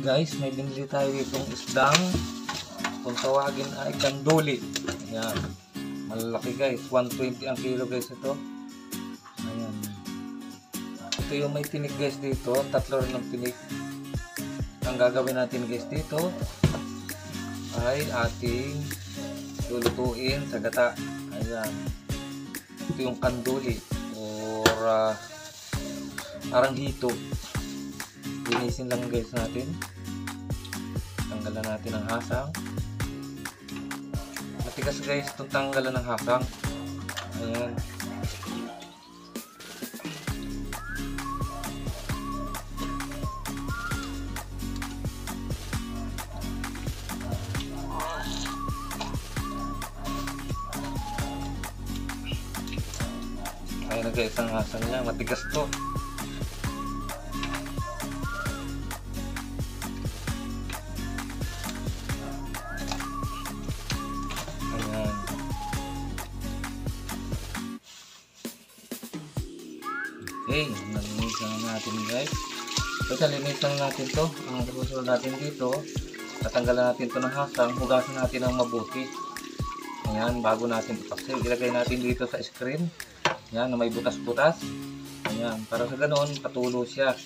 Guys, may binili tayo itong isdang kung tawagin ay kanduli. Ayan, malalaki guys, 120 ang kilo guys ito. Ayan, ito yung may tinik guys dito, tatlo rin ng tinik. Ang gagawin natin guys dito ay ating lulutuin sa gata. Ayan, ito yung kanduli or parang hito. Linisin lang guys natin, tanggalan natin ang hasang. Matigas guys itong tanggalan ng hasang. Ayan, ayan na guys ang hasang niya, matigas to. Okay, nalinisan natin guys. So, linisan natin to. Ang susunod natin dito, tatanggalan natin to ng hasang, hugasan natin ng mabuti. Ayan, bago natin ipaksil, ilagay natin dito sa screen. Ayan, na may butas-butas. Ayan, para sa ganoon, patulo siya.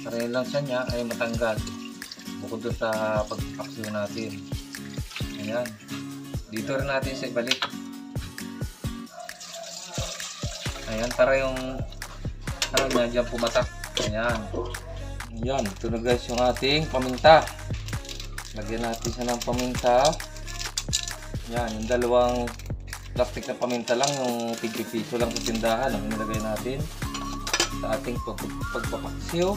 Para yung lansa niya ay matanggal. Bukod doon sa pagpaksil natin. Ayan, dito rin natin sa ibalik. Ayan, para yung ano niya dyan pumatak. Ayan. Ayan. Ito na guys yung ating paminta. Lagyan natin siya ng paminta. Ayan. Yung dalawang plastic na paminta lang. Yung tig-piso lang sa tindahan. Ang nilagay natin sa ating pagpapaksiw.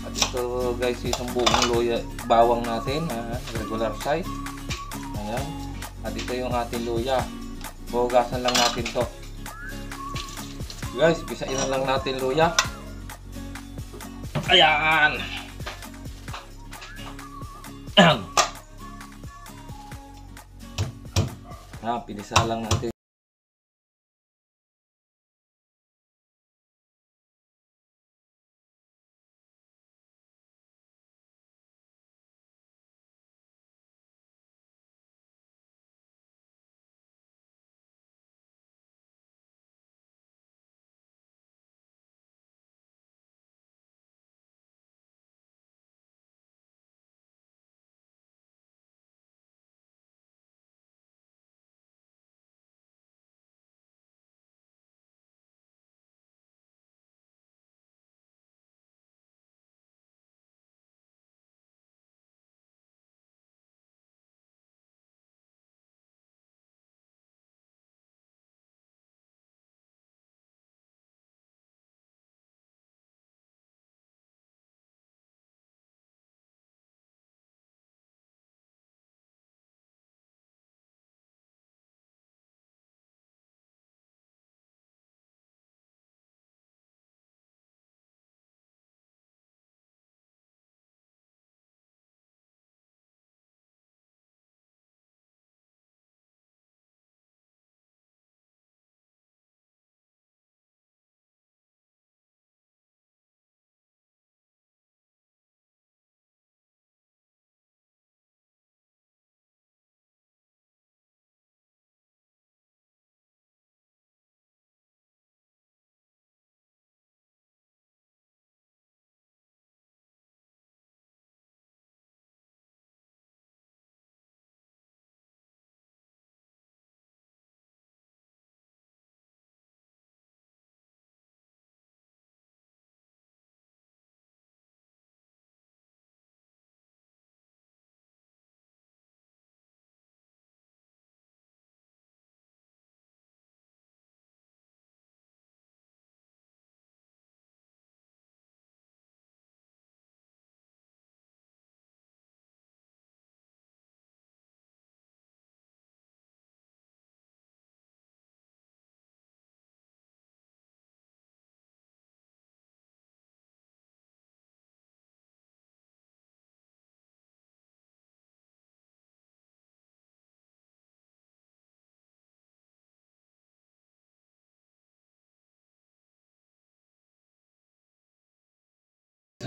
At ito guys isang buong luya, bawang natin. Regular size. Ayan. At ito yung ating luya. Buhugasan lang natin to. Guys, bisain na lang natin luya. Ayan. Pinisa lang natin.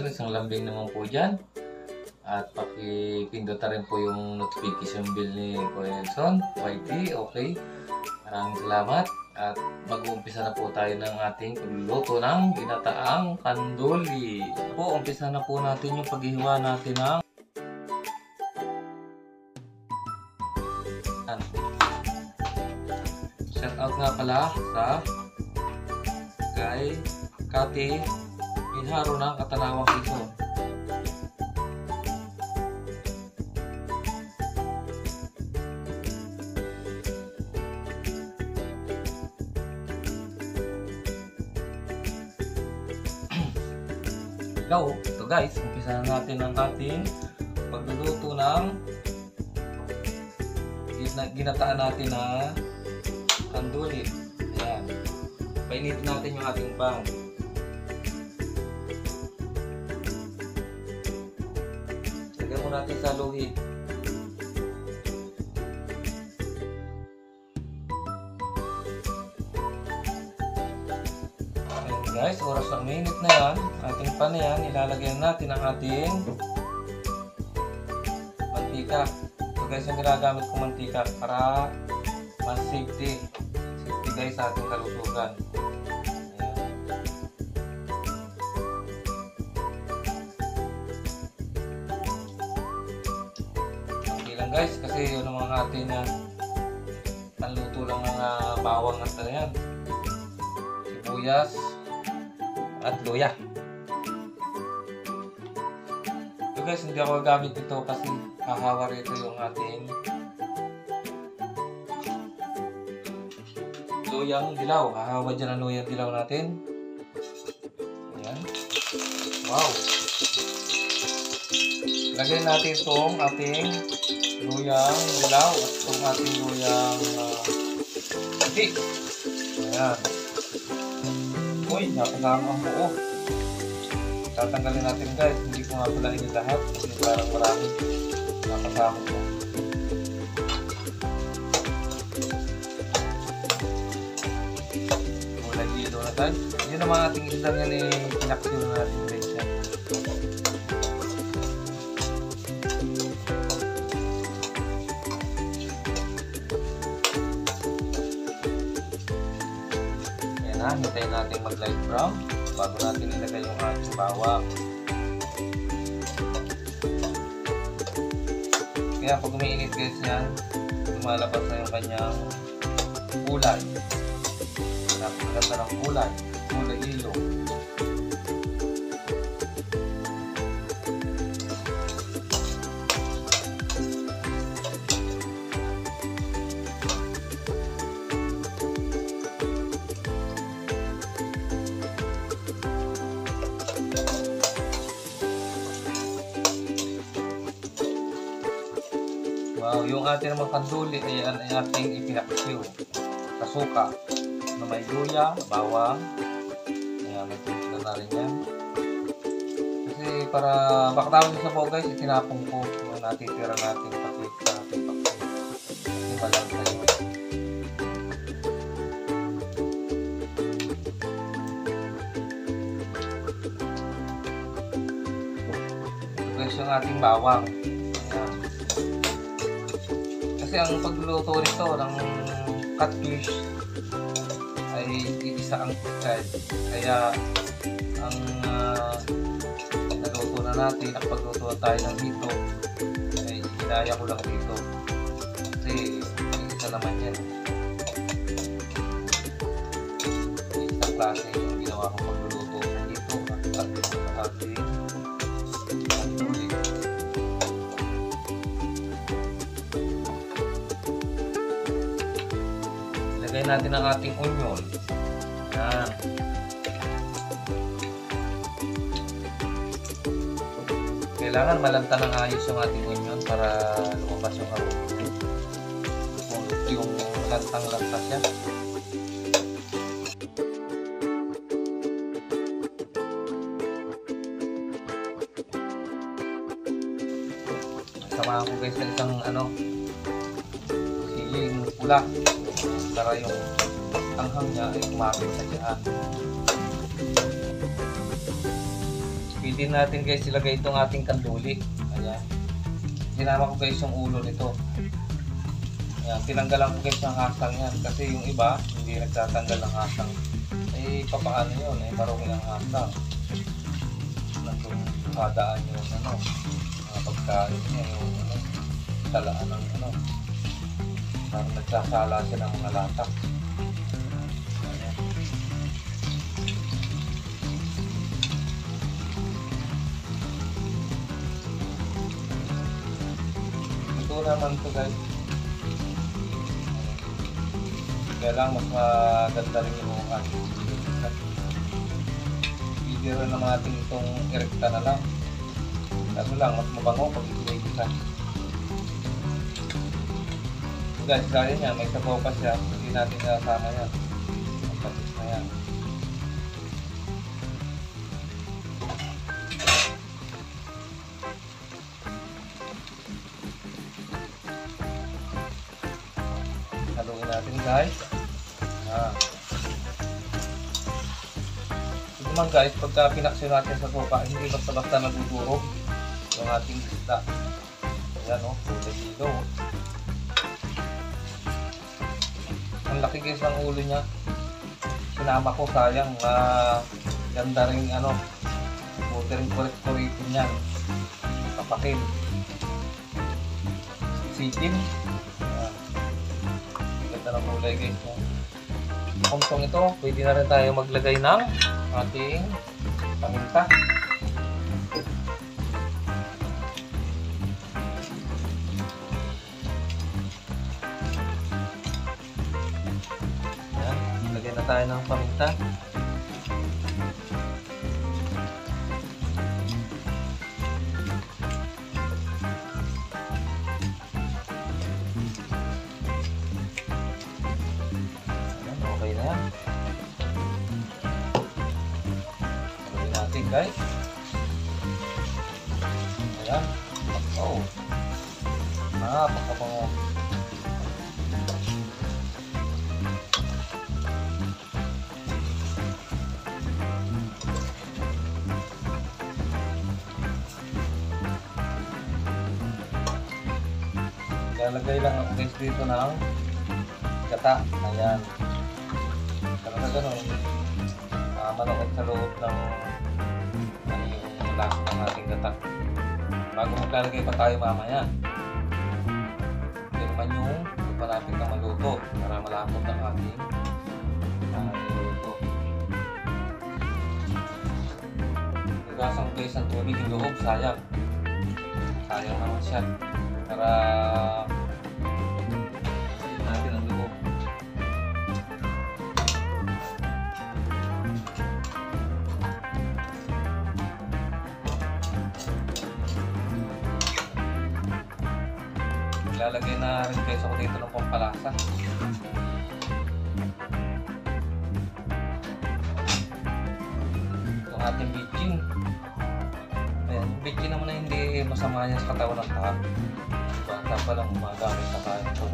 Isang lambing naman po dyan. At pakipindutan rin po yung notification bell ni Kuya Edson, YT, okay. Maraming salamat at mag-uumpisa na po tayo ng ating pagluluto ng ginataang kandoli. Po, umpisa na po natin yung paghihiwa natin ng shout out nga pala sa kay Kati Minharo ng Katanawang Quezon. Ito guys, umpisa na natin ang ating pagluluto ng ginataan natin na kandoli. Ayan. Painitin natin yung ating pan. Lagyan mo natin sa luhi. Guys, oras ng minute na yan, ating pan na yan, ilalagyan natin ang ating mantika. So guys, yung ginagamit ko mantika para mas safety guys sa ating kalusugan. Okay lang guys, kasi yun ang mga ating panluto lang ng bawang at yan, sibuyas at luya. So guys, hindi ako gamit ito kasi hahawa rito yung ating luyang dilaw. Hahawa dyan ang luyang dilaw natin. Ayan. Wow! Lagyan natin itong ating luyang dilaw at itong ating luyang puti. Ayan. Uy, napasama ang buo. Tatanggalin natin guys. Hindi ko nga pala yung lahat. Kasi parang marami napasama ko. Wala dito na guys. Yun naman ating islang yan pinaksil na natin guys yan. Hintayin natin mag light brown bago natin ilagay yung ating bawang. Kaya pag umiinit guys yan, lumalabas na yung kanyang kulay. Napakaganda ng kulay ilong. Wow, yung ating mga kanduli ay ating ipinaksiw sa suka na may luya, bawang. Ayan, may timpla na rin yan. Kasi para bakatawin sa po guys, itinapong ko yung natitira natin pati sa ating paksiw. Kasi malangsa yun. Ito guys yung ating bawang. Kasi ang pagluluto nito ng catfish ay isa ang child. Kaya ang naluto na natin, ang pagluto tayo ng dito ay hinaya ko lang dito. Kasi isa naman yan. Isang klase yung ginawa kong pagluluto na dito at sa ating kanduli. Lagay natin ang ating onion. Yan. Kailangan malanta ng ayos yung ating onion para lumabas yung aroma. Yung lantang-lanta siya. Samahan ko guys ng isang siling pula para yung anghang niya ay kumapit sa tiyan. Pwede natin guys ilagay itong ating kanduli. Ayan. Sinama ko guys yung ulo nito. Ayan. Tinanggalan ko guys ng hasang yan. Kasi yung iba, hindi nagtatanggal ng hasang. Eh, papaano yun? Eh, marumi ang hasang. Nandun kadaan yung ano, mga pagkain niya, yung ano, salaan ng ano. Parang nagsasala siya ng mga latak. Ayan. Ito naman to guys. Kaya lang mas maganda rin yung ating bibira naman natin itong erekta na lang. Kaso lang, mas mabango pag itinigisa. So guys, gaya niya, may sabaw pa siya. Hindi natin nasama yan. Ang patis na yan. Haluin natin guys. Ito naman guys, pagka pinaksyon natin sa sopa, hindi basta-basta nagudurog yung ating isda. Ayan o, kilo. Ang laki guys ng ulo niya. Sinama ko, sayang. Ganda rin ano, buti rin korek-korekin niyan. Kapakin. Sikin. Ganda ng kulay guys. Kuntong ito, pwede na rin tayo maglagay ng ating paminta. Lagyan na tayo ng paminta. Ayan, okay na yan. Lagyan natin guys. Ayan. Oh. Napakabango. Lalagay lang ako guys dito ng gata. Ayan. Talaga gano'n. Malakot sa loob ng yung lasa ng ating gata. Bago maglalagay pa tayo mamaya. Ito naman yung malapit na maluto para malapot ang ating niluto. Nagasan ko guys ang tubig yung loob. Sayang. Sayang naman siya. Para natin ang loob. Lalagay na rin guys ako dito ng pampalasa. Itong ating bitchin. Ayan, bitchin naman na hindi masama niya sa katawan ng tao. Bata pa lang umagamit na tayo ito.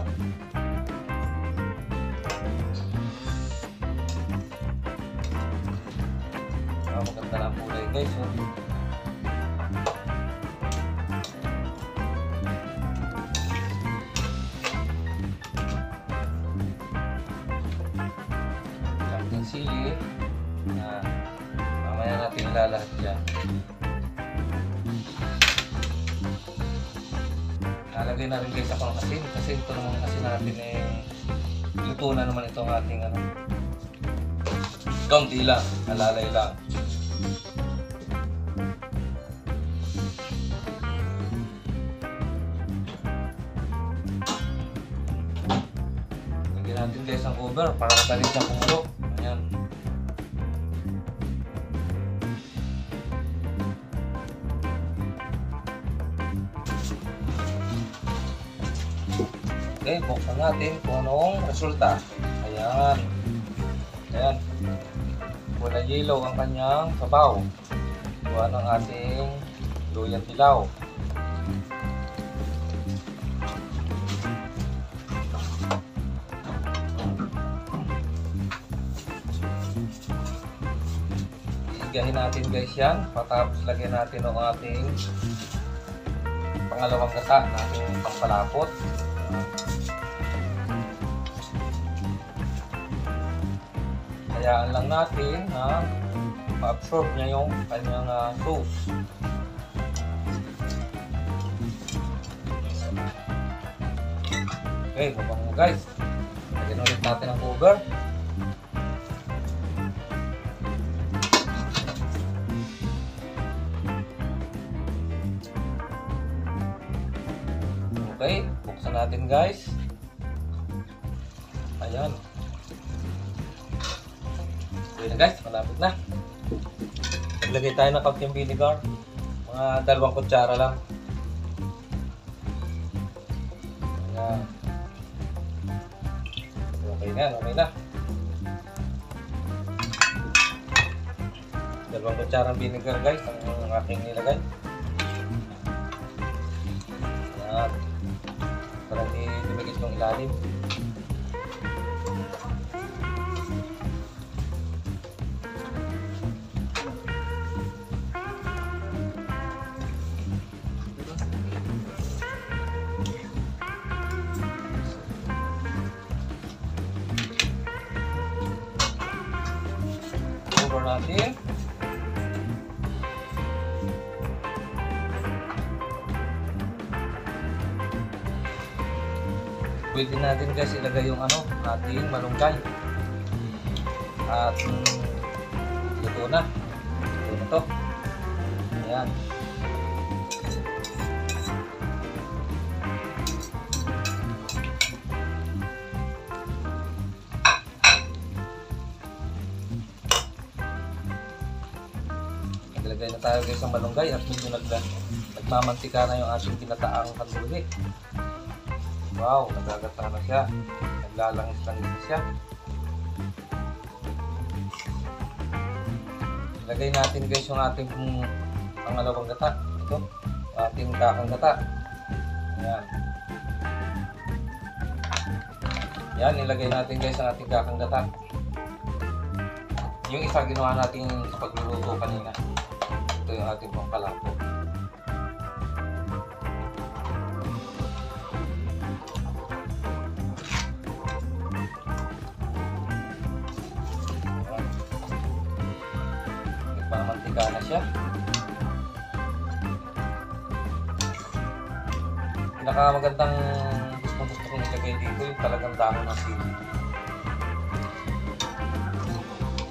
Maganda na ang kulay guys. Yung sili. Mamaya natin ilalahat dyan. Nalagay na rin guys ako ng asin kasi ito naman asin natin eh luto na naman itong ating ano kaunti lang, nalalay lang. Lagyan natin guys ang cover para madali siyang kumulo. Ayan. Okay, buksan natin kung anong resulta. Ayan. Ayan. Wala yellow ang kanyang sabaw. Gawa ng ating luyang dilaw. Igahin natin guys yan. Patapos lagyan natin ang ating pangalawang gata na ating pampalapot. Hayaan lang natin na ma-absorb niya yung kanyang sauce. Okay, mabango guys. Lagyan ulit natin ang cover. Okay, buksan natin guys. Ayan. Okay na guys, malapit na. Naglagay tayo ng kaunting vinegar. Mga 2 kutsara lang. Ayan. Okay na, okay na. 2 kutsarang vinegar guys ang aking nilagay. Ayan. Para hindi dumikit yung ilalim. Cover natin. Pwede natin guys ilagay yung ating malunggay. At luto na. Luto na to. Ayan. Naglagay na tayo guys ng malunggay at medyo nagmamantika na yung ating tinataang kanduli. Wow, nagagata na siya. Naglalangis-langis siya. Lagay natin guys yung ating pangalawang gata. Ito, ating kakang gata. Ayan. Yan, nilagay natin guys ang ating kakang gata. Yung isa ginawa natin sa pagluluto kanina. Ito yung ating pampalapot. Nagpamantika na siya. Pinakamagandang gusto kong ilagay dito yung talagang dahon ng sili.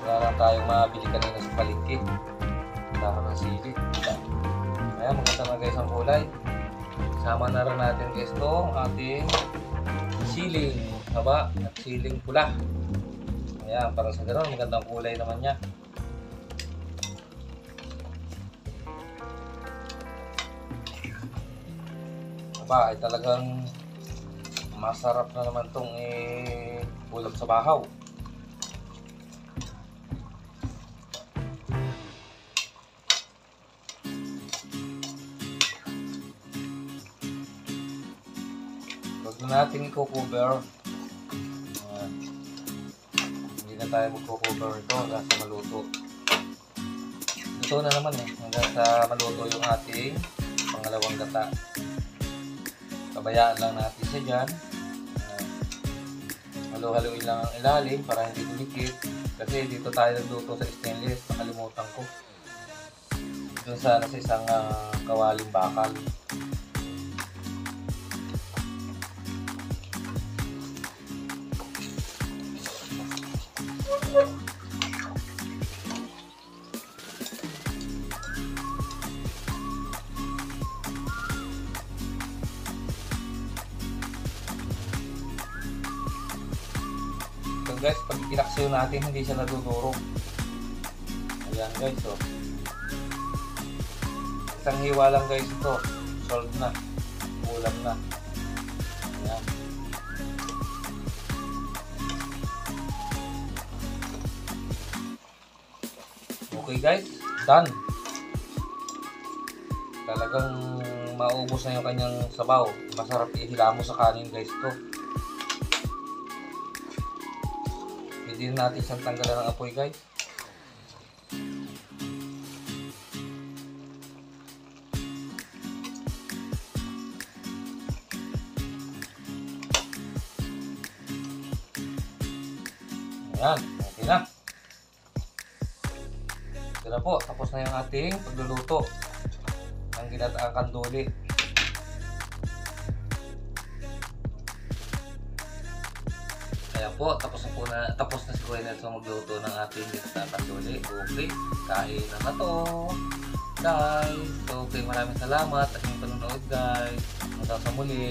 Wala lang tayong mabili kanina sa palengke. Dahon ng sili. Ayan, maganda na guys ang kulay. Sama na rin natin guys ito ating siling haba at siling pula. Ayan, para sa ganoon magandang kulay naman niya. Aba, ay talagang masarap na naman itong ulam sa bahaw. Huwag na natin i-cover. Hindi na tayo mag-cover ito hanggang sa maluto. Luto na naman hanggang sa maluto yung ating pangalawang gata. Pabayaan lang natin siya dyan. Halo-haloin lang ang ilalim para hindi dumikit. Kasi dito tayo nagluto sa stainless. Nakalimutan ko. Doon sana sa isang kawaling bakal. So guys, pag pinaksiyo natin, hindi siya nadudurog. Ayan guys, so. Isang hiwa lang guys ito. Solve na. Ulam na. Ayan. Okay guys, done. Talagang maubos na yung kanyang sabaw. Masarap ihilamo sa kanin guys ito. Pwede natin siyang tanggalan ng apoy guys. Yan, okay na. Ito na po, tapos na yung ating pagluluto ng ginataang kanduli. Kaya po, tapos na si Kuya Nelson magluto ng ating ginataang kanduli. Okay, kain na to. Guys, so okay, maraming salamat at yung panonood guys. Hanggang sa muli.